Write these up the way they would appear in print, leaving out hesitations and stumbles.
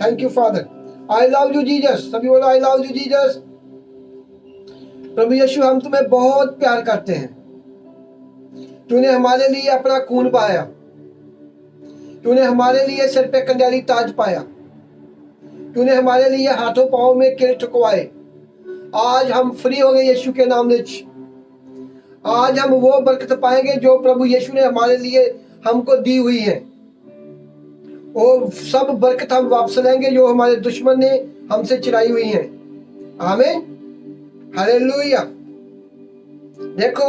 Thank you father. I love you Jesus, सभी बोलो I love you Jesus. प्रभु यीशु हम तुम्हें बहुत प्यार करते हैं। तूने हमारे लिए अपना खून बहाया, तूने हमारे लिए सिर पे कंडैली ताज पाया, तूने हमारे लिए हाथों पांव में कील ठुकवाए। आज हम फ्री हो गए यीशु के नाम में। आज हम वो बरकत पाएंगे जो प्रभु यीशु ने हमारे लिए हमको दी हुई है। वो सब बरकत हम वापस लेंगे जो हमारे दुश्मन ने हमसे चुराई हुई है। आमीन, हालेलुया। देखो,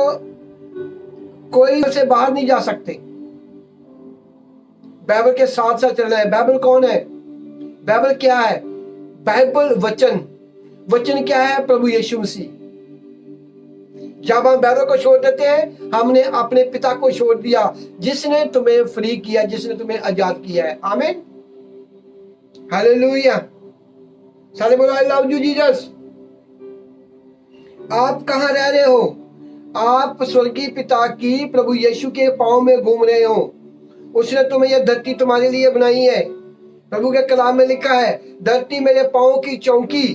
कोई से बाहर नहीं जा सकते, बाइबल के साथ साथ चलना है। बाइबल कौन है? बाइबल क्या है? बाइबल वचन। वचन क्या है? प्रभु यीशु मसीह। जब हम बाइबल को छोड़ देते हैं, हमने अपने पिता को छोड़ दिया, जिसने तुम्हें फ्री किया, जिसने तुम्हें आजाद किया है। आमीन, हालेलुया। सारे बोलो आई लव यू जीसस। आप कहां रह रहे हो? आप स्वर्गीय पिता की प्रभु यीशु के पांव में घूम रहे हो। उसने तुम्हें यह धरती तुम्हारे लिए बनाई है। प्रभु के कलाम में लिखा है, धरती मेरे पांव की चौकी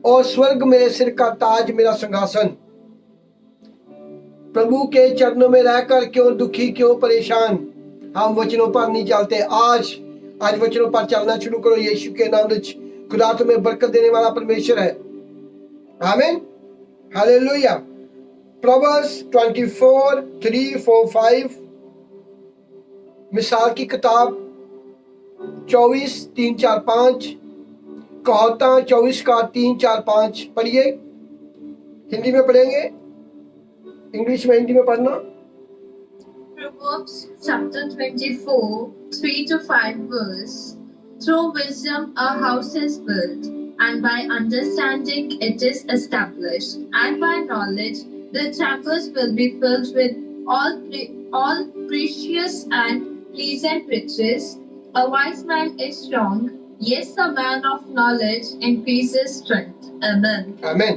और स्वर्ग मेरे सिर का ताज, मेरा सिंहासन। प्रभु के चरणों में रहकर क्यों दुखी, क्यों परेशान? हम वचनों पर नहीं चलते। आज वचनों पर चलना शुरू करो यीशु के नाम में। खुदा तुम्हें बरकत देने वाला परमेश्वर है। आमीन, हालेलुया। प्रोवर्ब्स 24:3-4-5, मिसाल की किताब 24:3-4-5, कहावतां 24 का 3-4-5 पढ़िए। हिंदी में पढ़ेंगे, इंग्लिश में हिंदी में पढ़ना। Proverbs chapter 24:3-5 verse. Through wisdom a house is built, and by understanding it is established, and by knowledge the chambers will be filled with all precious and pleasant riches. A wise man is strong, yes, a man of knowledge increases strength. Amen. Amen.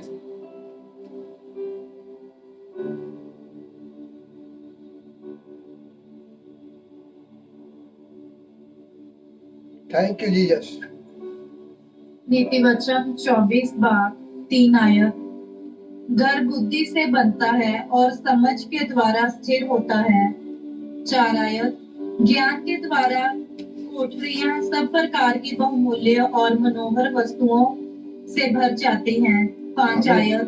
Thank you Jesus. नीति वचन 24:3 आयत। घर बुद्धि से बनता है और समझ के द्वारा स्थिर होता है। 4 आयत। ज्ञान के द्वारा कोठरियां सब प्रकार की बहुमूल्य और मनोहर वस्तुओं से भर जाती हैं। 5 आयत।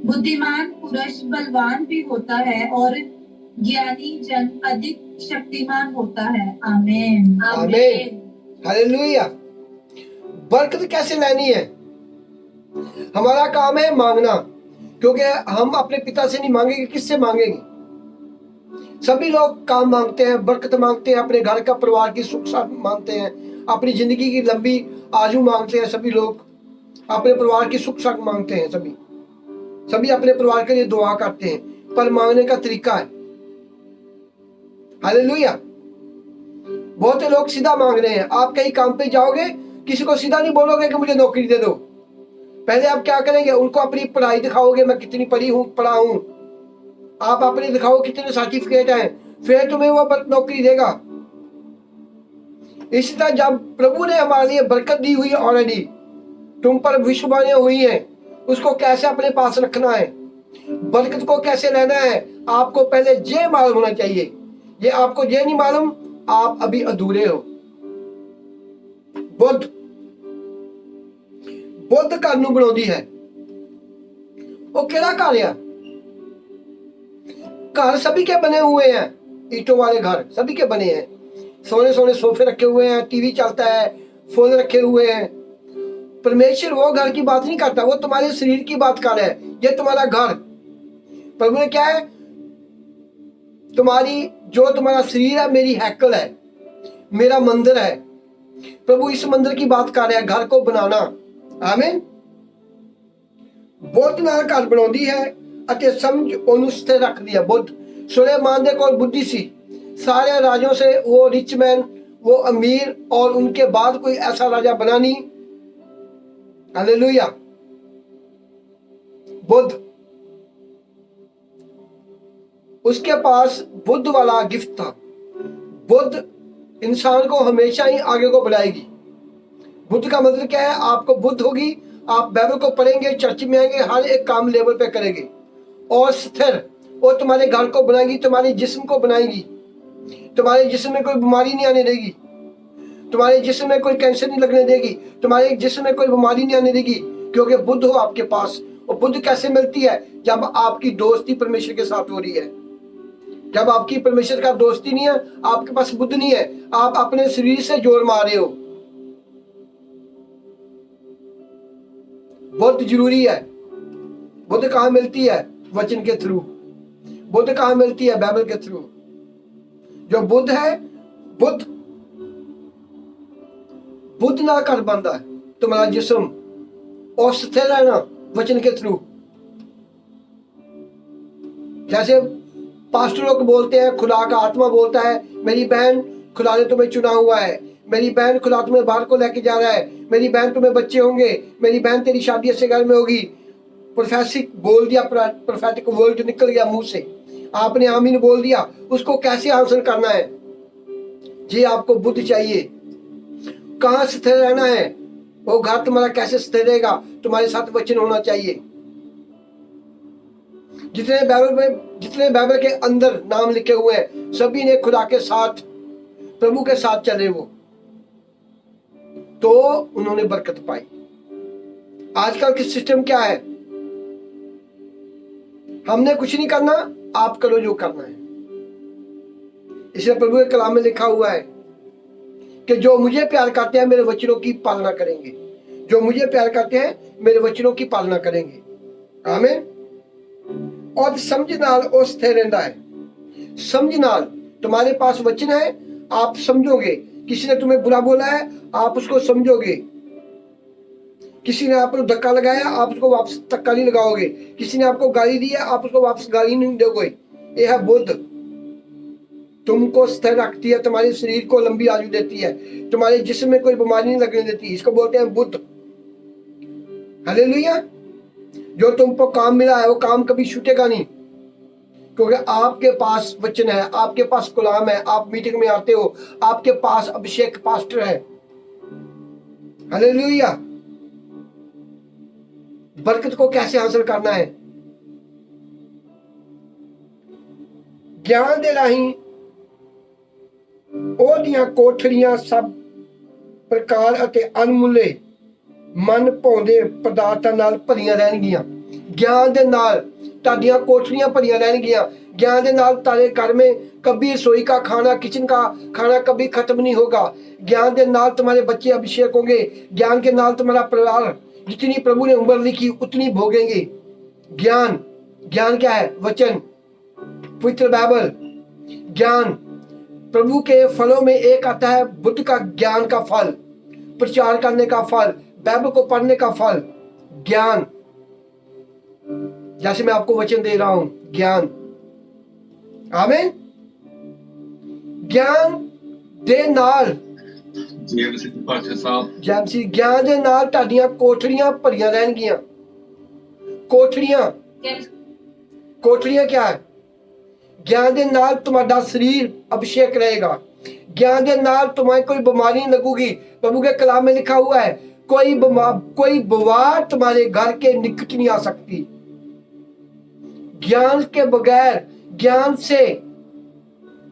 बुद्धिमान पुरुष बलवान भी होता है और ज्ञानी जन अधिक शक्तिमान होता है। आमीन, आमीन, हालेलुया। बरकत कैसे लेनी है? हमारा काम है मांगना, क्योंकि हम अपने पिता से नहीं मांगेंगे, किससे मांगेंगे? सभी लोग काम मांगते हैं, बरकत मांगते हैं, अपने घर का परिवार की सुख शांति मांगते हैं, अपनी जिंदगी की लंबी आयु मांगते हैं। सभी लोग अपने परिवार की सुख शांति मांगते हैं। सभी अपने परिवार के लिए दुआ करते हैं, पर मांगने का तरीका है। हालेलुया। बहुत से लोग सीधा मांग रहे हैं। आप कहीं काम पे जाओगे, किसी को सीधा नहीं बोलोगे कि मुझे नौकरी दे दो। पहले आप क्या करेंगे? उनको अपनी पढ़ाई दिखाओगे, मैं कितनी पढ़ा हूं। आप अपनी दिखाओ कितने सर्टिफिकेट हैं, फिर तुम्हें वो नौकरी देगा। इसी तरह जब प्रभु ने हमारे लिए बरकत दी हुई है ऑलरेडी, तुम पर विश्ववाणियां हुई हैं, उसको कैसे अपने पास रखना है, बरकत को कैसे लेना है, आपको पहले ये मालूम होना चाहिए। ये आपको ये नहीं मालूम, आप अभी अधूरे हो। बुद्ध घर नूं बनाउंदी है। वो केड़ा घर है? घर सभी के बने हुए हैं, ईंटों वाले घर सभी के बने हैं। सोने सोने सोफे रखे हुए हैं, टीवी चलता है, फोन रखे हुए हैं। परमेश्वर वो घर की बात नहीं करता, वो तुम्हारे शरीर की बात कर रहा है। ये तुम्हारा घर, प्रभु ने क्या है? तुम्हारा शरीर है, मेरी हैकल है, मेरा मंदिर है। प्रभु इस मंदिर की बात कर रहा है, घर को बनाना। आमीन। बुद्ध नाल घर बनाउंदी है अते समझ ओनू स्थिर रख दिया। बुद्ध सुलेमान दे कोल बुद्धि सी, सारे राजों से वो रिच मैन, वो अमीर, और उनके बाद कोई ऐसा राजा बना नहीं। हालेलुया। बुद्ध, उसके पास बुद्ध वाला गिफ्ट था। बुद्ध इंसान को हमेशा ही आगे को बढ़ाएगी। बुद्ध का मतलब क्या है? आपको बुद्ध होगी, आप बाइबल को पढ़ेंगे, चर्च में आएंगे, हर एक काम लेवल पे करेंगे। और स्थिर, वो तुम्हारे घर को बनाएगी, तुम्हारे जिस्म को बनाएगी, तुम्हारे जिस्म में कोई बीमारी नहीं आने देगी, तुम्हारे जिस्म में कोई कैंसर नहीं लगने देगी, तुम्हारे जिस्म में कोई बीमारी नहीं आने देगी, क्योंकि बुद्ध हो आपके पास। और बुद्ध कैसे मिलती है? जब आपकी दोस्ती परमेश्वर के साथ हो रही है। जब आपकी परमेश्वर का दोस्ती नहीं है, आपके पास बुद्ध नहीं है, आप अपने शरीर से जोर मार रहे हो। बहुत जरूरी है। बुद्ध कहाँ मिलती है? वचन के थ्रू। बुद्ध कहाँ मिलती है? बाइबल के थ्रू। जो बुद्ध है, बुद्ध ना कर बंदा है तुम्हारा जिस्म, और स्थिर रहना वचन के थ्रू। जैसे पास्टरों को बोलते हैं, खुदा का आत्मा बोलता है, मेरी बहन, खुदा ने तुम्हें चुना हुआ है, मेरी बहन, खुदा तुम्हें बाहर को लेके जा रहा है, मेरी बहन, तुम्हें बच्चे होंगे, मेरी बहन तेरी शादी ऐसे घर में होगी। प्रोफेसिक बोल दिया, प्रोफेटिक वर्ड निकल गया मुंह से, आपने आमीन बोल दिया। उसको कैसे आंसर करना है? जी आपको बुद्ध चाहिए। कहाँ स्थिर रहना है? वो घर तुम्हारा कैसे स्थिर रहेगा? तुम्हारे साथ वचन होना चाहिए। जितने बाइबल के अंदर नाम लिखे हुए हैं, सभी ने खुदा के साथ, प्रभु के साथ चले वो, तो उन्होंने बरकत पाई। आजकल की सिस्टम क्या है? हमने कुछ नहीं करना, आप करो जो करना है। इसलिए प्रभु के कलाम में लिखा हुआ है कि जो मुझे प्यार करते हैं मेरे वचनों की पालना करेंगे। जो मुझे प्यार करते हैं मेरे वचनों की पालना करेंगे। आमीन। और समझ नाल और स्थिर रहता है। समझ नाल, तुम्हारे पास वचन है, आप समझोगे। किसी ने तुम्हें बुरा बोला है, आप उसको समझोगे। किसी ने आपको धक्का लगाया, आप उसको वापस धक्का नहीं लगाओगे। किसी ने आपको गाली दी है, आप उसको वापस गाली नहीं दोगे। यह है बुद्ध। तुमको स्थिर रखती है, तुम्हारे शरीर को लंबी आयु देती है, तुम्हारे जिस्म में कोई बीमारी नहीं लगने देती। इसको बोलते हैं बुद्ध। हालेलुया। जो तुमको काम मिला है वो काम कभी छूटेगा नहीं, क्योंकि आपके पास वचन है, आपके पास कलाम है। आप मीटिंग में आते हो, आपके पास अभिषेक पास्टर है। हालेलुया। बरकत को कैसे हासिल करना है? ज्ञान दे राही ओदियां कोठड़ियां सब प्रकार ਅਤੇ ਅਨਮੁੱਲੇ ਮਨ ਭਾਉਂਦੇ ਪਦਾਰਥਾਂ ਨਾਲ ਭਰੀਆਂ ਰਹਿਣਗੀਆਂ। ਗਿਆਨ ਦੇ ਨਾਲ ਤੁਹਾਡੀਆਂ ਕੋਠੜੀਆਂ ਭਰੀਆਂ ਰਹਿਣਗੀਆਂ। ज्ञान ਦੇ ਨਾਲ तारे घर में कभी रसोई का खाना, किचन का खाना कभी खत्म नहीं होगा। ज्ञान के नाल तुम्हारे बच्चे अभिषेक होंगे। ज्ञान के नाल तुम्हारा परिवार, जितनी प्रभु ने उम्र लिखी उतनी भोगेंगे। ज्ञान, ज्ञान क्या है? वचन, पवित्र बाइबल। ज्ञान, प्रभु के फलों में एक आता है बुद्ध का ज्ञान का फल, प्रचार करने का फल, बाइबल को पढ़ने का फल। ज्ञान, जैसे मैं आपको वचन दे रहा हूं, ज्ञान। आमीन। ज्ञान दे नाल जैमसी, ज्ञान दे नाल ਤੁਹਾਡੀਆਂ ਕੋਠੜੀਆਂ ਭਰੀਆਂ ਰਹਿਣਗੀਆਂ। कोठड़ियां क्या है? ज्ञान दे नाल तुम्हारा शरीर अभिषेक रहेगा। ज्ञान दे नाल तुम्हें कोई बीमारी नहीं लगेगी। प्रभु के कलाम में लिखा हुआ है कोई बीमार तुम्हारे घर के निकट नहीं आ सकती। ज्ञान के बगैर, ज्ञान से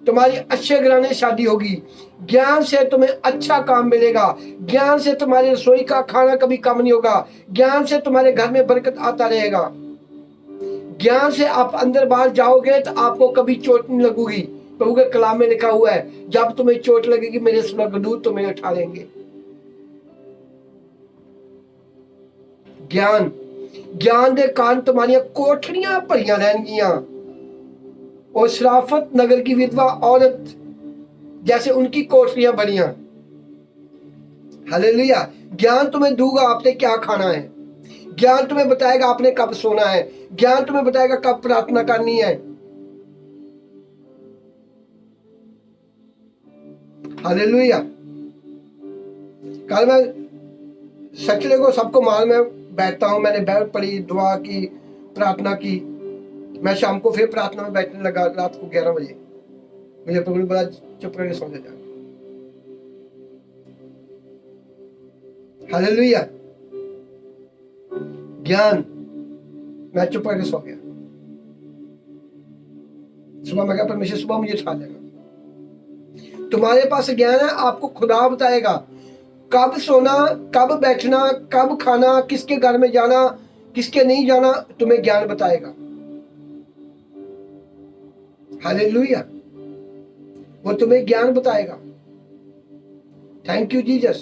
तुम्हारी अच्छे घराने शादी होगी। ज्ञान से तुम्हें अच्छा काम मिलेगा। ज्ञान से तुम्हारी रसोई का खाना कभी कम नहीं होगा। ज्ञान से तुम्हारे घर में बरकत आता रहेगा। ज्ञान से आप अंदर बाहर जाओगे तो आपको कभी चोट नहीं लगेगी। प्रभु के कलाम में लिखा हुआ है जब तुम्हें चोट लगेगी मेरे स्वर्गदूत तुम्हें उठा लेंगे। ज्ञान, ज्ञान के कारण तुम्हारी कोठड़ियां भरियां रहनगियां। और शराफत नगर की विधवा औरत जैसे उनकी कोठरियां बनियां। हालेलुया। ज्ञान तुम्हें दूंगा आपने क्या खाना है। ज्ञान तुम्हें बताएगा आपने कब सोना है। ज्ञान तुम्हें बताएगा कब प्रार्थना करनी है। हालेलुया। कल मैं सैटरडे को सबको माल में बैठता हूं, मैंने बैठ पढ़ी, दुआ की, प्रार्थना की। मैं शाम को फिर प्रार्थना में बैठने लगा रात को 11 बजे। मुझे प्रभु ने बोला चुप करके सो जा। हालेलुया। ज्ञान, मैं चुप करके सो गया। सुबह मैं कहा परमेश्वर सुबह मुझे उठा देगा। तुम्हारे पास ज्ञान है, आपको खुदा बताएगा कब सोना, कब बैठना, कब खाना, किसके घर में जाना, किसके नहीं जाना, तुम्हें ज्ञान बताएगा। हालेलुया, वो तुम्हें ज्ञान बताएगा। Thank you Jesus.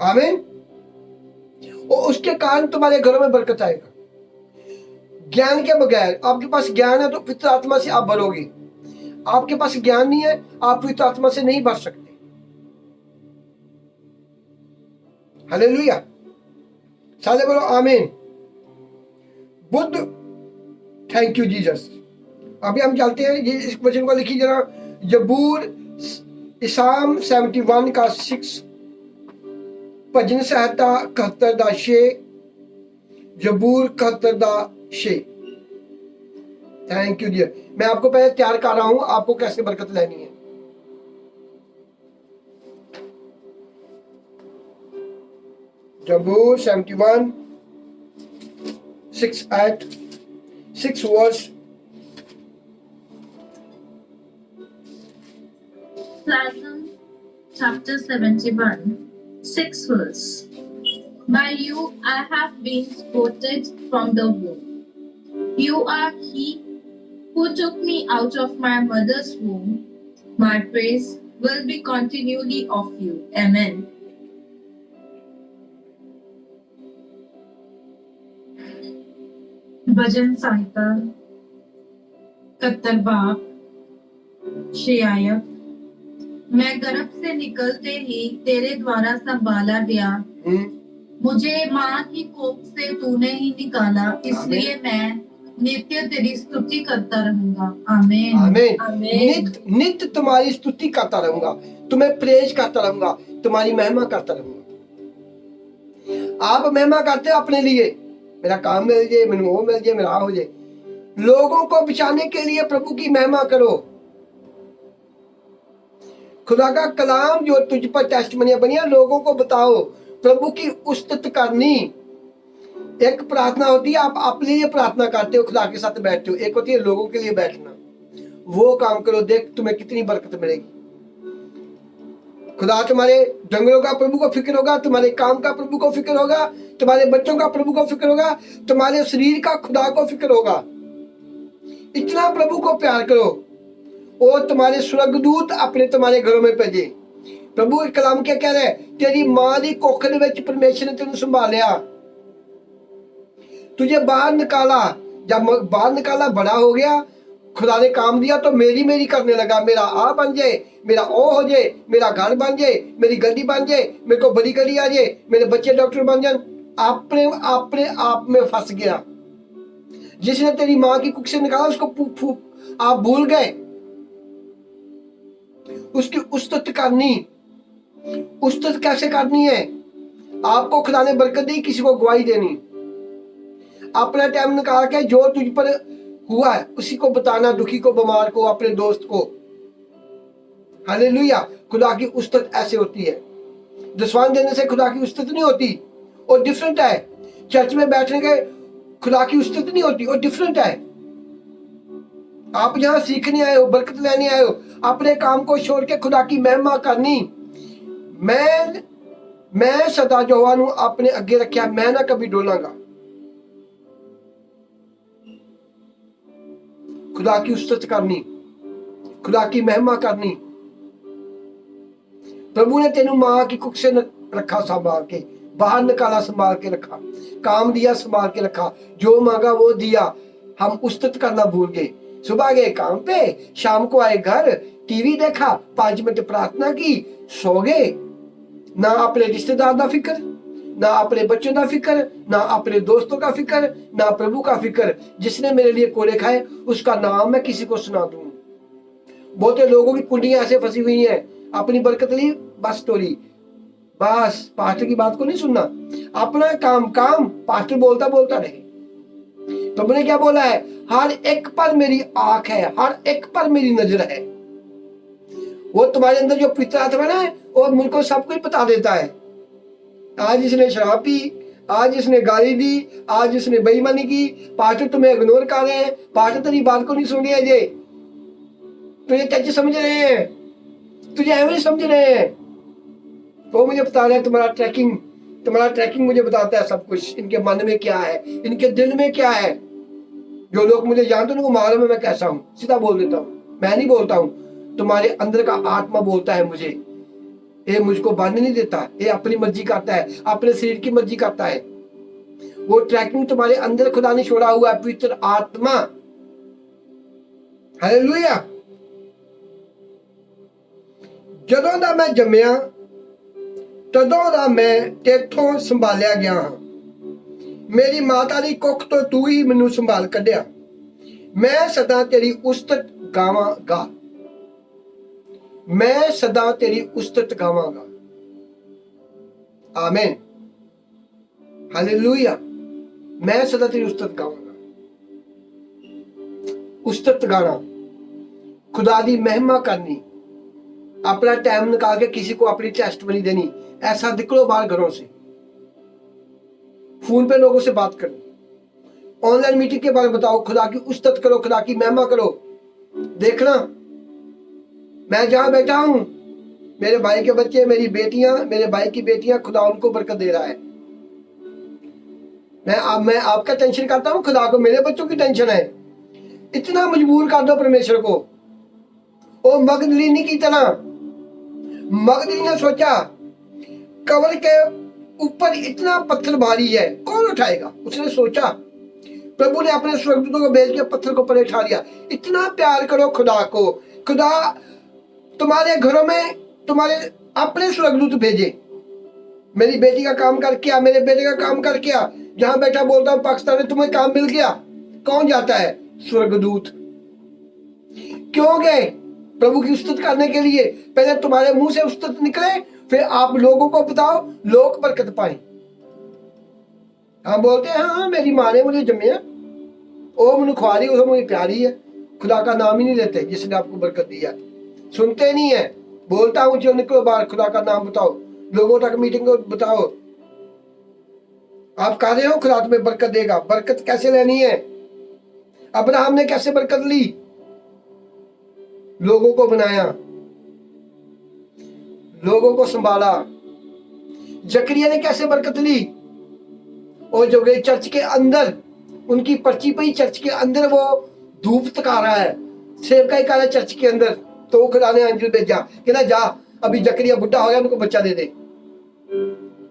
आमीन। और उसके कारण तुम्हारे घरों में बरकत आएगा। ज्ञान के बगैर, आपके पास ज्ञान है तो पवित्र आत्मा से आप भरोगे। आपके पास ज्ञान नहीं है, आप पवित्र आत्मा से नहीं भर सकते। हालेलुया, सारे बोलो आमीन। Buddha, thank you Jesus. अभी हम चलते हैं, ये इस वचन को लिखिए जरा, जबूर इसाम 71 का 6, भजन संहिता 71 दा 6, जबूर 71 दा 6। थैंक यू जी। मैं आपको पहले तैयार कर रहा हूं, आपको कैसे बरकत लेनी है। जबूर 71 6 verse. Psalm chapter 71, 6 verse. By you I have been spotted from the womb. You are he who took me out of my mother's womb. My praise will be continually of you. Amen. भजन संहिता 71 बाब 6 आयत। मैं गर्भ से निकलते ही तेरे द्वारा संभाला गया, मुझे माँ की कोख से तूने ही निकाला, इसलिए मैं नित्य तेरी स्तुति करता रहूंगा। आमीन आमीन। आमीन। नित्य तुम्हारी स्तुति करता रहूंगा, तुम्हें प्रेज करता रहूंगा, तुम्हारी महिमा करता रहूंगा। आप महिमा करते हो अपने लिए, मेरा काम मिल जाए, मैंने वो मिल जाए, मेरा हो जाए। लोगों को बचाने के लिए प्रभु की महिमा करो। खुदा का कलाम जो तुझ पर टेस्टमनियां बनिया, लोगों को बताओ प्रभु की उस्तत करनी। एक प्रार्थना होती है, आप अपने लिए प्रार्थना करते हो, खुदा के साथ बैठते हो। एक होती है लोगों के लिए बैठना। वो काम करो, देख तुम्हें कितनी बरकत मिलेगी। खुदा तुम्हारे जंगलों का प्रभु को फिक्र होगा, तुम्हारे काम का प्रभु को फिक्र होगा, तुम्हारे बच्चों का प्रभु को फिक्र होगा, तुम्हारे शरीर का खुदा को फिक्र होगा। इतना प्रभु को प्यार करो और तुम्हारे स्वर्गदूत अपने तुम्हारे घरों में भेजे। प्रभु के कलाम क्या कह रहे हैं, तेरी मां दी कोखड़ विच परमेश्वर ने तेन संभालिया, तुझे बाहर निकाला। जब बाहर निकाला, बड़ा हो गया, खुदा ने काम दिया तो मेरी मेरी करने लगा। मेरा आ बन जाए, मेरा ओ हो जाए, मेरा घर बन जाए, मेरी गड्डी बन जाए, मेरे को बड़ी गड्डी आ जाए, मेरे बच्चे डॉक्टर बन जाए। अपने अपने आप में फंस गया। जिसने तेरी मां की कुख से निकाला उसको आप भूल गए। उसकी उस्तत करनी, उस्तत कैसे करनी है? आपको खुदा ने बरकत दी, किसी को गवाही देनी। अपना टाइम निकाल के जो तुझ पर हुआ है उसी को बताना, दुखी को, बीमार को, अपने दोस्त को। हालेलुया। खुदा की उस्तत ऐसे होती है। दसवां देने से खुदा की उस्तत नहीं होती, और डिफरेंट है। चर्च में बैठने के खुदा की उस्तत नहीं होती, और डिफरेंट है। आप यहाँ सीखने आए हो, बरकत लेने आए हो, अपने काम को छोड़ के खुदा की महिमा करनी। मैं सदा जवान हूं अपने अगे रखा, मैं ना कभी डोलांगा। खुदा की उस्तत करनी, खुदा की महिमा करनी। प्रभु ने तेनू मां की कुख से रखा संभाल के, बाहर निकाला संभाल के रखा, काम दिया संभाल के रखा, जो मांगा वो दिया। हम उस्तत करना भूल गए। सुबह गए काम पे, शाम को आए घर, टीवी देखा, 5 मिनट प्रार्थना की, सो गए। ना अपने रिश्तेदार का फिक्र, ना अपने बच्चों का फिक्र, ना अपने दोस्तों का फिक्र, ना प्रभु का फिक्र। जिसने मेरे लिए कोड़े खाए उसका नाम मैं किसी को सुना दूं। बहुते लोगों की कुंडियां ऐसे फंसी हुई हैं, अपनी बरकत ली, बस स्टोरी, बस पास्टर की बात को नहीं सुनना। अपना काम काम, पास्टर बोलता बोलता रहे। प्रभु ने क्या बोला है, हर एक पर मेरी आंख है, हर एक पर मेरी नजर है। वो तुम्हारे अंदर जो पवित्र आत्मा है ना, वो मुझको सब कुछ बता देता है। आज इसने शराब पी, आज इसने गाली दी, आज इसने बेईमानी की, पास्टर तुम्हें इग्नोर कर रहे हैं, पास्टर तेरी बात को नहीं सुन रहे जे, तुझे टच समझ रहे हैं, तुझे एवरेज समझ रहे हैं। वो मुझे बता रहे हैं तुम्हारा ट्रैकिंग मुझे बताता है सब कुछ, इनके मन में क्या है, इनके दिल में क्या है। जो लोग मुझे जानते हैं उनको मालूम है मैं कैसा हूँ, सीधा बोल देता हूँ, मैं नहीं बोलता हूँ, तुम्हारे अंदर का आत्मा बोलता है मुझे। ये मुझको बांधने नहीं देता, ये अपनी मर्जी करता है, अपने शरीर की मर्जी करता है। वो ट्रैकिंग तुम्हारे अंदर खुदा ने छोड़ा हुआ है, पवित्र आत्मा। हालेलुया। जदों दा मैं जम्मिया तदों दा मैं तेथों संभालिया गया हाँ। मेरी माता दी कुख तो तू ही मैनू संभाल कढ़िया। मैं सदा तेरी उस्तत गावांगा, मैं सदा तेरी उस्तत गावांगा। आमीन, हालेलुया। मैं सदा तेरी उस्तत गावांगा। उस्तत गाना, खुदा दी महिमा करनी, अपना टाइम निकाल के किसी को अपनी टेस्टमनी देनी। ऐसा निकलो बाहर घरों से, फोन पे लोगों से बात करो, ऑनलाइन मीटिंग के बारे में बताओ, खुदा की उस्तत करो, खुदा की महिमा करो। देखना मैं जहां बैठा हूं, मेरे भाई के बच्चे, मेरी बेटियां, मेरे भाई की बेटियां, खुदा उनको बरकत दे रहा है। मैं आपका टेंशन करता हूं, खुदा को मेरे बच्चों की टेंशन है। इतना मजबूर कर दो परमेश्वर को। ओ मगदलीनी की तरह, मगदलीनी ने सोचा कब्र के ऊपर इतना पत्थर भारी है, कौन उठाएगा। उसने सोचा, प्रभु ने अपने स्वर्गदूतों को भेज के पत्थर को ऊपर उठा लिया। इतना प्यार करो खुदा को। खुदा तुम्हारे घरों में तुम्हारे अपने स्वर्गदूत भेजे। मेरी बेटी का काम कर किया, मेरे बेटे का काम कर किया, जहां बैठा बोलता हूं पाकिस्तान में तुम्हें काम मिल गया, कौन जाता है? स्वर्गदूत। क्यों गए? प्रभु की उस्तत करने के लिए। पहले तुम्हारे मुंह से उस्तत निकले, फिर आप लोगों को बताओ, लोग बरकत पाए। हम बोलते हैं हाँ मेरी माँ ने मुझे जम्मिया, ओ मुझे खुआरी, वो मुझे प्यारी है, खुदा का नाम ही नहीं लेते जिसने आपको बरकत दिया। सुनते नहीं है। बोलता हूं जो निकलो बाहर, खुदा का नाम बताओ, लोगों तक मीटिंग को बताओ। आप कह रहे हो खुदा तुम्हें बरकत देगा। बरकत कैसे लेनी है? अब्राहम ने कैसे बरकत ली? लोगों को बनाया, लोगों को संभाला। जकरिया ने कैसे बरकत ली? और जो गए चर्च के अंदर, उनकी पर्ची पे ही चर्च के अंदर वो धूप तका रहा है, सेवकाई कर रहा है चर्च के अंदर। तो खुदा ने अंजल भेजा, कहना जा अभी जकरिया बुढ़ा हो गया, उनको बच्चा दे दे।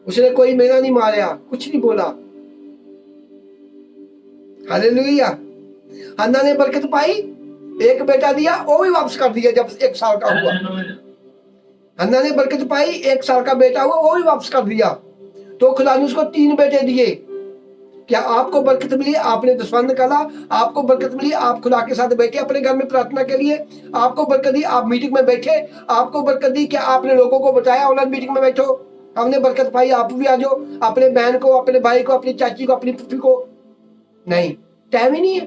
उसने कोई मेरा नहीं मारा, कुछ नहीं बोला। हालेलुया। हन्ना ने बरकत पाई, एक बेटा दिया, वो भी वापस कर दिया जब 1 साल का हुआ। हन्ना ने बरकत पाई, 1 साल का बेटा हुआ, वो भी वापस कर दिया। तो खुदा ने उसको 3 बेटे दिए। क्या आपको बरकत मिली? आपने दसवां निकाला, आपको बरकत मिली, आप खुदा के साथ बैठे अपने घर में प्रार्थना के लिए, आपको बरकत दी, आप मीटिंग में बैठे, आपको बरकत दी। क्या आपने लोगों को बताया ऑनलाइन मीटिंग में बैठो, हमने बरकत पाई, आप भी आ जाओ, अपने बहन को, अपने भाई को, अपनी चाची को, अपनी पुप्पी को? नहीं, टाइम ही नहीं है।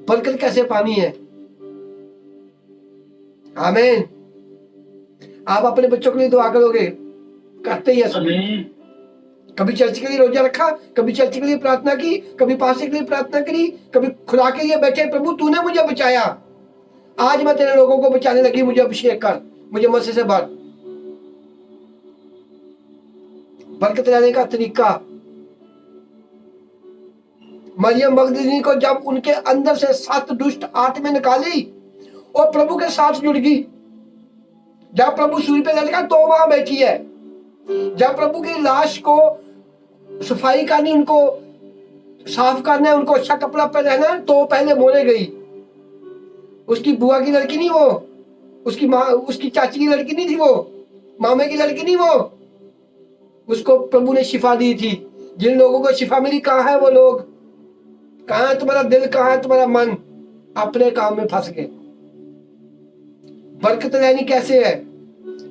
बरकत कैसे पानी है? आमीन। आप अपने बच्चों के लिए दुआ करोगे, करते ही है सभी। कभी चर्च के लिए रोजा रखा, कभी चर्च के लिए प्रार्थना की, कभी पास्टर के लिए प्रार्थना करी, कभी खुदा के लिए बैठे, प्रभु तूने मुझे बचाया, आज मैं तेरे लोगों को बचाने लगी, मुझे अभिषेक कर, मुझे मसीह से भर। बरकत लेने का तरीका, मरियम मगदलीनी को जब उनके अंदर से 7 दुष्ट आत्माएं निकाली और प्रभु के साथ जुड़ गई, जब प्रभु सूली पे लटका तो वहां बैठी है। जब प्रभु की लाश को सफाई करनी, उनको साफ करना है, उनको अच्छा कपड़ा पहनाना है, तो पहले मोने गई। उसकी बुआ की लड़की नहीं वो, उसकी माँ, उसकी चाची की लड़की नहीं थी वो, मामे की लड़की नहीं वो, उसको प्रभु ने शिफा दी थी। जिन लोगों को शिफा मिली, कहाँ है वो लोग? कहाँ है तुम्हारा दिल, कहाँ है तुम्हारा मन? अपने काम में फंस गए। बरकत लेनी कैसे है?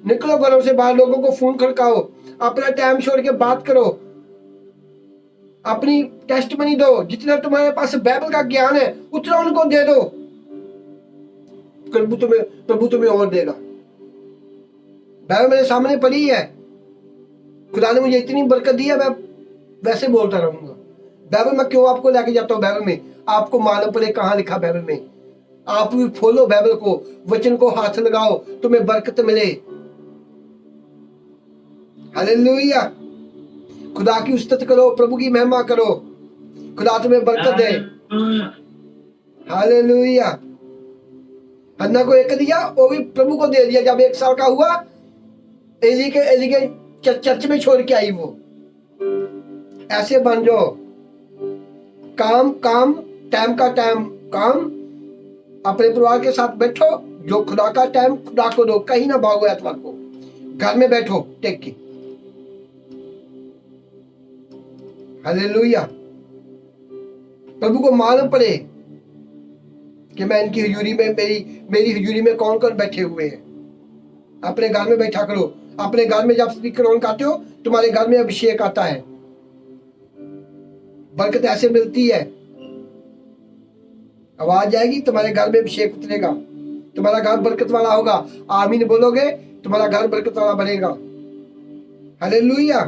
निकलो घरों से बाहर, लोगों को फोन खड़काओ, अपना टाइम छोड़ के बात करो, अपनी टेस्टमनी दो। जितना तुम्हारे पास बाइबल का ज्ञान है उतना उनको दे दो। प्रभु तुम्हें और देगा। बाइबल मेरे सामने पड़ी है, खुदा ने मुझे इतनी बरकत दी है, मैं वैसे बोलता रहूंगा। बाइबल में क्यों आपको लेके जाता हूँ, बाइबल में आपको मालूम पड़े कहाँ लिखा बाइबल में। आप भी खोलो बाइबल को, वचन को हाथ लगाओ, तुम्हें बरकत मिले। हालेलुया, खुदा की उस्तत करो, प्रभु की महिमा करो, खुदा तुम्हें बरकत दे। हालेलुया। हन्ना को एक दिया, वो भी प्रभु को दे दिया। जब 1 साल का हुआ, एली के चर्च में छोड़ के आई वो। ऐसे बन जाओ, काम टाइम का टाइम काम, अपने परिवार के साथ बैठो, जो खुदा का टाइम खुदा को दो, कहीं ना भागो एतवार को, घर में बैठो टेक के। हालेलुया। प्रभु को मालूम पड़े कि मैं इनकी हजूरी में, मेरी हजूरी में कौन कौन बैठे हुए हैं। अपने घर में बैठा करो। अपने घर में जब स्पीकर ऑन करते हो, तुम्हारे घर में अभिषेक आता है, बरकत ऐसे मिलती है। आवाज जाएगी, तुम्हारे घर में अभिषेक उतरेगा, तुम्हारा घर बरकत वाला होगा। आमीन बोलोगे, तुम्हारा घर बरकत वाला बनेगा। हालेलुया।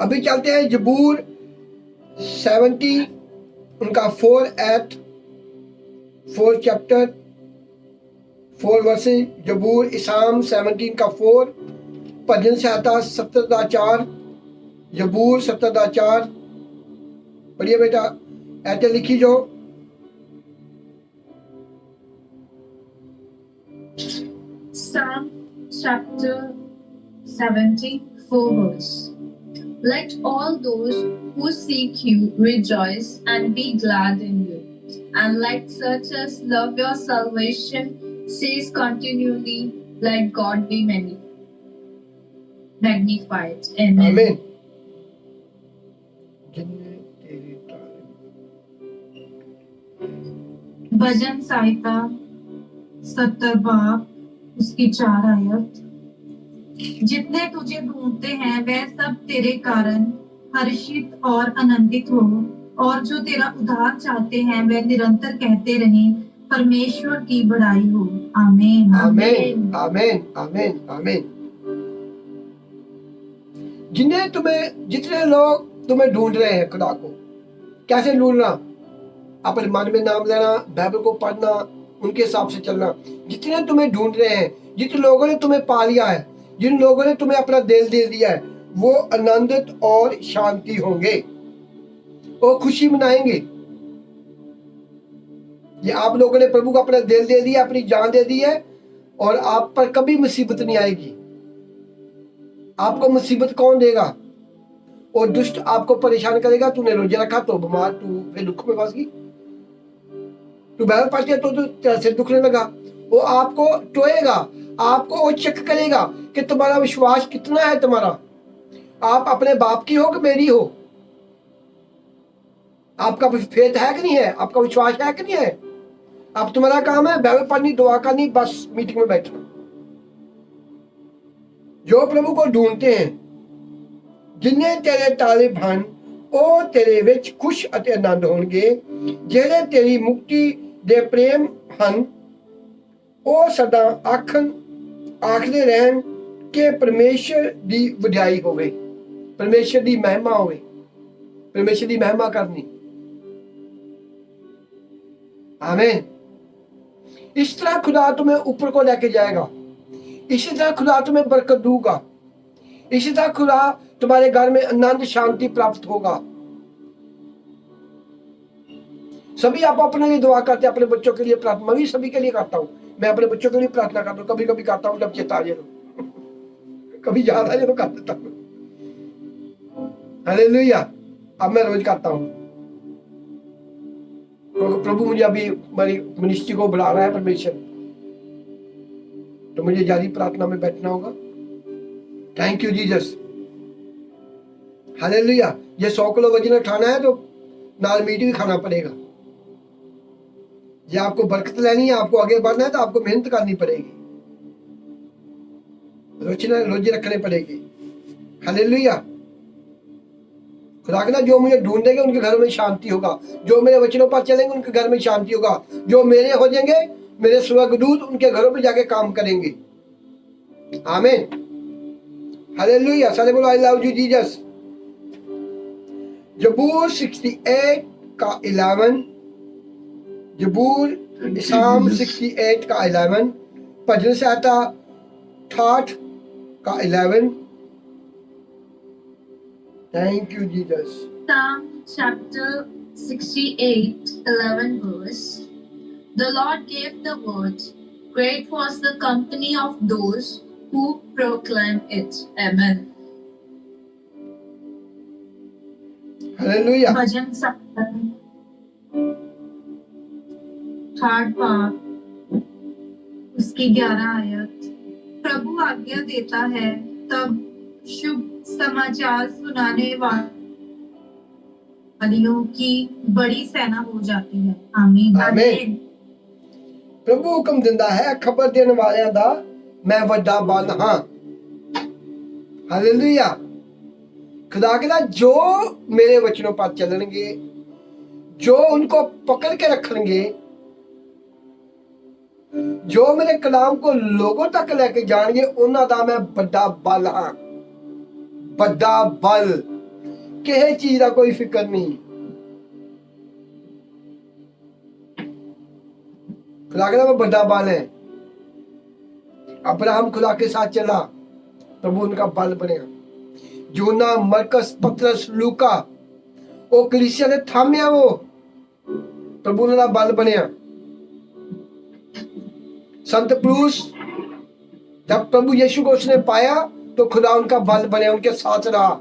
अभी चलते हैं जबूर 70 उनका 4 चैप्टर 4 वर्सेस। जबूर इसाम 17 का 4, भजन संहिता 70:4, जबूर 70:4। पढ़िए बेटा, ऐसे लिखी जो। Psalm chapter 74 verse. Let all those who seek you rejoice and be glad in you. And let such as love your salvation says continually, let God be magnified. Amen. आमीन। भजन संहिता 70 बाब उसकी 4 आयत। जितने तुझे ढूंढते हैं वह सब तेरे कारण हर्षित और आनंदित हो, और जो तेरा उद्धार चाहते हैं वह निरंतर कहते रहें, परमेश्वर की बड़ाई हो। आमीन आमीन आमीन आमीन आमीन। जितने लोग तुम्हें ढूंढ रहे हैं खुदा को, कैसे ढूंढना? अपने मन में नाम लेना, बाइबल को पढ़ना, उनके हिसाब से चलना। जितने तुम्हें ढूंढ रहे हैं, जिन लोगों ने तुम्हें पा लिया है, जिन लोगों ने तुम्हें अपना दिल दे दिया है, वो आनंदित और शांति होंगे, वो खुशी मनाएंगे। ये आप लोगों ने प्रभु को अपना दिल दे दिया, अपनी जान दे दी है, और आप पर कभी मुसीबत नहीं आएगी। आपको मुसीबत कौन देगा? और दुष्ट आपको परेशान करेगा। तूने रोजे रखा तो बीमार, तू फिर दुख में फंस गई। तू बाइबल पढ़ती है तो सिर दुखने लगा। वो आपको टोएगा, आपको वो चेक करेगा कि तुम्हारा विश्वास कितना है। तुम्हारा, आप अपने बाप की हो कि मेरी हो? आपका फेथ है कि नहीं है? आपका विश्वास है कि नहीं है? अब तुम्हारा काम है बाइबल पढ़नी, दुआ करनी, बस मीटिंग में बैठना। जो प्रभु को ढूंढते हैं, जिन्हें तेरे ताले भन, ओ तेरे विच खुश अते आनंद होणगे। जेड़े तेरी मुक्ति दे प्रेम हन, ओ सदा आखदे रहन कि परमेश्वर दी वडियाई होवे, परमेश्वर दी महिमा होवे, परमेश्वर दी महिमा करनी। आमीन। इस तरह खुदा तुम्हें ऊपर को लेके जाएगा। इसी तरह खुदा तुम्हें बरकत दूंगा। इसी तरह खुदा तुम्हारे घर में आनंद शांति प्राप्त होगा। सभी आप अपने लिए दुआ करते हैं, अपने बच्चों के लिए प्रार्थना। मैं भी सभी के लिए करता हूँ। मैं अपने बच्चों के लिए प्रार्थना करता हूँ। कभी कभी करता हूँ जब चेता आ जाए तो, कभी याद आ जाए तो कर देता हूँ। हालेलुया। अब मैं रोज करता हूँ। प्रभु मुझे अभी मेरी मिनिस्ट्री को बुला रहा है परमेश्वर, तो मुझे जारी प्रार्थना में बैठना होगा। Thank you Jesus. हालेलुया। ये 100 किलो वजन उठाना है तो नाल मीट भी खाना पड़ेगा। ये आपको बरकत लेनी है, आपको आगे बढ़ना है तो आपको मेहनत करनी पड़ेगी, रोजे रखने पड़ेगी। हालेलुया। खुदा कहता जो मुझे ढूंढेंगे उनके घर में शांति होगा, जो मेरे वचनों पर चलेंगे उनके घर में शांति होगा, जो मेरे हो जाएंगे मेरे स्वर्गदूत उनके घरों में जाके काम करेंगे। आमीन, हालेलुया, सारे बोलो आई लव यू जीसस। जबूर 68 का 11, जबूर साम 68 का 11, भजन संहिता 68 का 11। Thank you Jesus. Psalm chapter 68, 11 verse. The Lord gave the word. Great was the company of those who proclaim it. Amen. Hallelujah. भजन संहिता 3 पाठ उसकी 11 आयत। प्रभु आज्ञा देता है तब शुभ समाचार सुनाने वालियों की बड़ी सेना हो जाती है। आमीन आमीन। प्रभु हुक्म दिंदा है खबर देने वालियां दा मैं वड्डा बल हां। हालेलुया। खुदा कहता जो मेरे वचनों पर चलणगे, जो उनको पकड़ के रखेंगे, जो मेरे कलाम को लोगों तक लेके जाएंगे, उन्हां दा मैं वड्डा बल हां। वड्डा बल, किसी चीज का कोई फिक्र नहीं। खुदा कहता वो बड़ा बल है। अब्राहम खुदा के साथ चला, प्रभु उनका बल बनया। यूहन्ना, मरकस, पतरस, लूका, वो कलीसिया ने थामिया, वो प्रभु उनका बल बनया। संत पौलुस जब प्रभु यीशु को उसने पाया तो खुदा उनका बल बनया, उनके साथ रहा।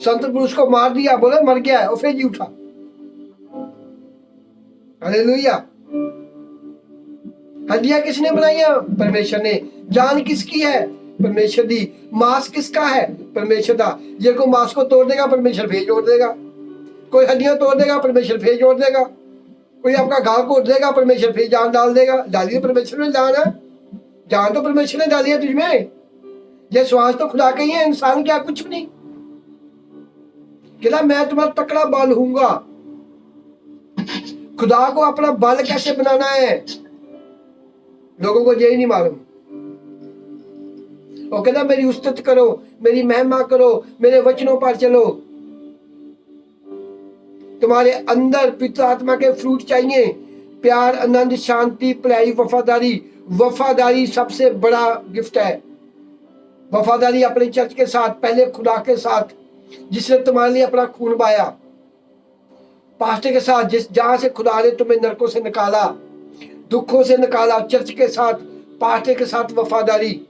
संत पौलुस को मार दिया, बोले मर गया है, और फिर जी उठा। हालेलुया। हड्डियां किसने बनाई है? परमेश्वर ने। जान किसकी है? परमेश्वर दी। मांस किसका है? परमेश्वर का। ये को मांस को तोड़ देगा, परमेश्वर फिर जोड़ देगा। कोई हड्डियां तोड़ देगा, परमेश्वर फिर जोड़ देगा। कोई आपका घाव कोट देगा, परमेश्वर फिर जान डाल देगा। डाली तो परमेश्वर ने जान है, जान तो परमेश्वर ने डाली है तुझमें। ये श्वास तो खुदा का ही है, इंसान क्या कुछ भी नहीं। कहता मैं तुम्हारा तकड़ा बल हूंगा। खुदा को अपना बल कैसे बनाना है लोगों को यही नहीं मालूम। वो कहता मेरी उस्तत करो, मेरी महिमा करो, मेरे वचनों पर चलो। तुम्हारे अंदर पिता आत्मा के फ्रूट चाहिए, प्यार, आनंद, शांति, भलाई, वफादारी। वफादारी सबसे बड़ा गिफ्ट है। वफादारी अपने चर्च के साथ, पहले खुदा के साथ जिसने तुम्हारे लिए अपना खून बहाया, पास्टर के साथ जिस जहां से खुदा ने तुम्हें नरकों से निकाला, दुखों से निकाला, चर्च के साथ, पास्टर के साथ वफादारी।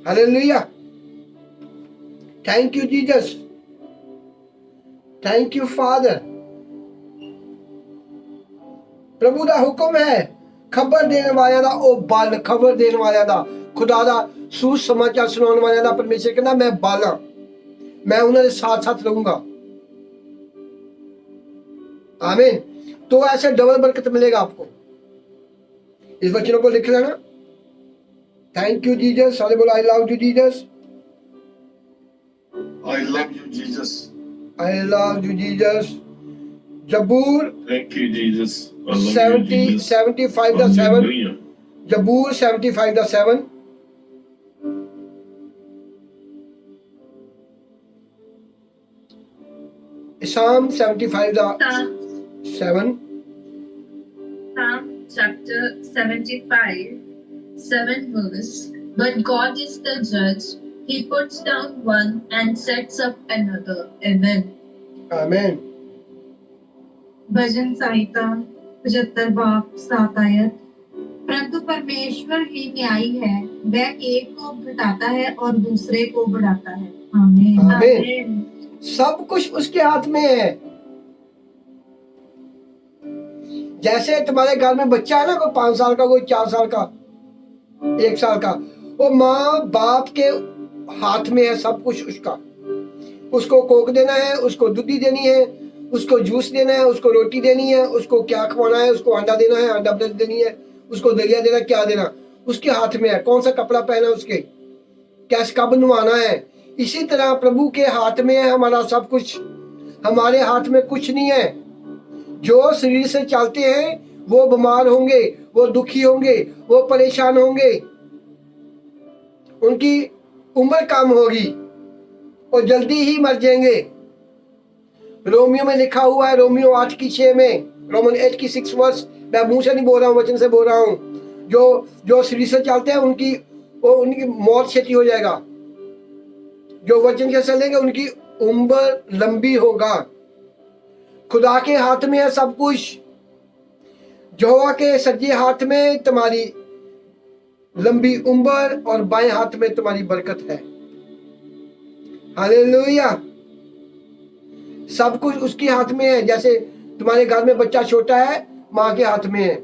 Hallelujah. Thank you Jesus, thank you father. प्रभु दा हुक्म है खबर देने वाले दा ओ बल, खबर देने वाले दा, खुदा दा सुसमाचार सुनाने वाले दा। परमेश्वर कहना मैं बल हां, मैं उन्होंने साथ साथ रहूंगा। आमीन। तो ऐसे डबल बरकत मिलेगा आपको। इस वचनों को लिख लेना। Thank you Jesus. सारे बोलो I love you Jesus. I love you, Jesus. I love you Jesus. जबूर Thank you, Jesus. I love 70 you, Jesus. 75 दा 7। Hallelujah. जबूर 75 दा 7। Psalm 75 दा Psalm, 7। Psalm chapter 75, 7 verse. But God is the judge. He puts down one and sets up another. Amen. आमीन। भजन संहिता 75 बाप 7 आयत। परंतु परमेश्वर ही न्यायी है, वह एक को घटाता है और दूसरे को बढ़ाता है। आमीन। आमीन। सब कुछ उसके हाथ में है। जैसे तुम्हारे घर में बच्चा है ना, कोई 5 साल का, कोई 4 साल का, 1 साल का, वो माँ बाप के हाथ में है सब कुछ उसका। उसको कोक देना है, उसको दूधी देनी है, उसको जूस देना है, उसको रोटी देनी है, उसको क्या खवाना है, उसको अंडा देना है, अंडा ब्रेड देनी है, उसको दलिया देना, क्या देना, उसके हाथ में है। कौन सा कपड़ा पहना उसके, कैसे कब नवाना है, इसी तरह प्रभु के हाथ में है हमारा सब कुछ, हमारे हाथ में कुछ नहीं है। जो शरीर से चलते हैं वो बीमार होंगे, वो दुखी होंगे, वो परेशान होंगे, उनकी उम्र कम होगी और जल्दी ही मर जाएंगे। रोमियो में लिखा हुआ है, रोमियो 8:6 में, रोमन 8:6 वर्ष, मैं मुंह से नहीं बोल रहा हूँ, वचन से बोल रहा हूँ। जो शरीर से चलते हैं उनकी मौत छेती हो जाएगा, जो वचन के चलेंगे उनकी उम्र लंबी होगा। खुदा के हाथ में है सब कुछ। यहोवा के सज्जे हाथ में तुम्हारी लंबी उम्र और बाएं हाथ में तुम्हारी बरकत है। हालेलुया। सब कुछ उसके हाथ में है। जैसे तुम्हारे घर में बच्चा छोटा है, माँ के हाथ में है,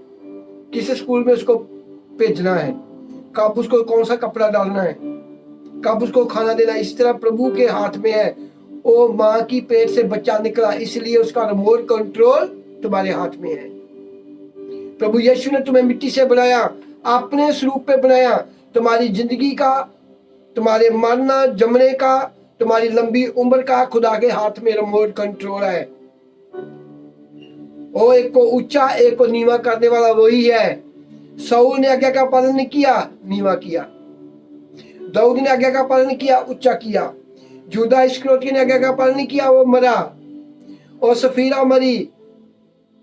किस स्कूल में उसको भेजना है, कब उसको कौन सा कपड़ा डालना है, कब उसको खाना देना है। इस तरह प्रभु के हाथ में है। वो माँ की पेट से बच्चा निकला, इसलिए उसका रिमोट कंट्रोल तुम्हारे हाथ में है। प्रभु यीशु ने तुम्हें मिट्टी से बनाया, अपने स्वरूप पे बनाया। तुम्हारी जिंदगी का, तुम्हारे मरना, जमने का, तुम्हारी लंबी उम्र का खुदा के हाथ में रिमोट कंट्रोल है। वो एक को ऊंचा एक को नीवा करने वाला वही है। शाऊल ने आज्ञा का पालन नहीं किया, नीवा किया। दाऊद ने आज्ञा का पालन किया, ऊंचा किया। यहूदा इस्करियोती ने आज्ञा का पालन नहीं किया, वो मरा। और सफीरा मरी,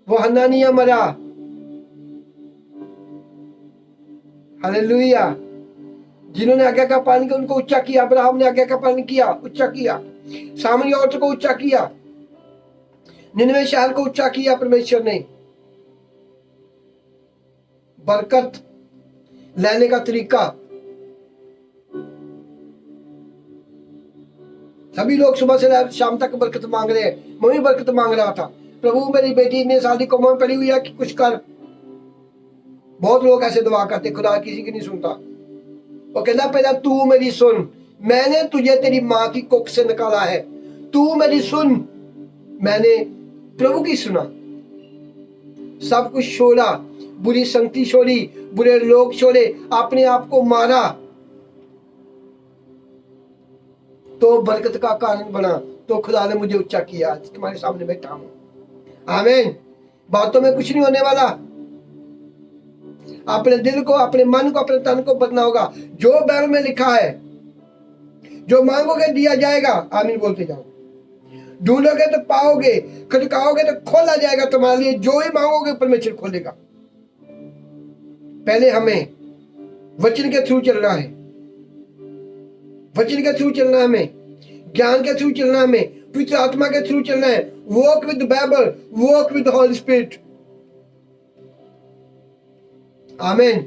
वो हनानिया मरा। हालेलुया। जिन्होंने आज्ञा का पालन किया उनको ऊंचा किया। अब्राहम ने आज्ञा का पालन किया, ऊंचा किया। सामरी औरत को ऊंचा किया। निनवे शहर को ऊंचा किया परमेश्वर ने। बरकत लेने का तरीका, सभी लोग सुबह से शाम तक बरकत मांग रहे हैं। मैं भी बरकत मांग रहा था, प्रभु मेरी बेटी इतने साल की कौम में पड़ी हुई है कि कुछ कर। बहुत लोग ऐसे दुआ करते, खुदा किसी की नहीं सुनता। वो कहता पहला तू मेरी सुन, मैंने तुझे तेरी माँ की कोख से निकाला है, तू मेरी सुन। मैंने प्रभु की सुना, सब कुछ छोड़ा, बुरी संगति छोड़ी, बुरे लोग छोड़े, अपने आप को मारा, तो बरकत का कारण बना। तो खुदा ने मुझे ऊंचा किया, आज तुम्हारे सामने बैठा हूं। आमीन। बातों में कुछ नहीं होने वाला। अपने दिल को, अपने मन को, अपने तन को बदलना होगा। जो बाइबल में लिखा है, जो मांगोगे दिया जाएगा। आमीन बोलते जाओ। ढूंढोगे तो पाओगे, खटकाओगे तो खोला जाएगा तुम्हारे लिए। जो ही मांगोगे परमेश्वर खोलेगा। पहले हमें वचन के थ्रू चलना है, वचन के थ्रू चलना है, हमें ज्ञान के थ्रू चलना है, हमें पवित्र आत्मा के थ्रू चलना है। Walk with Bible, walk with Holi spirit. आमीन।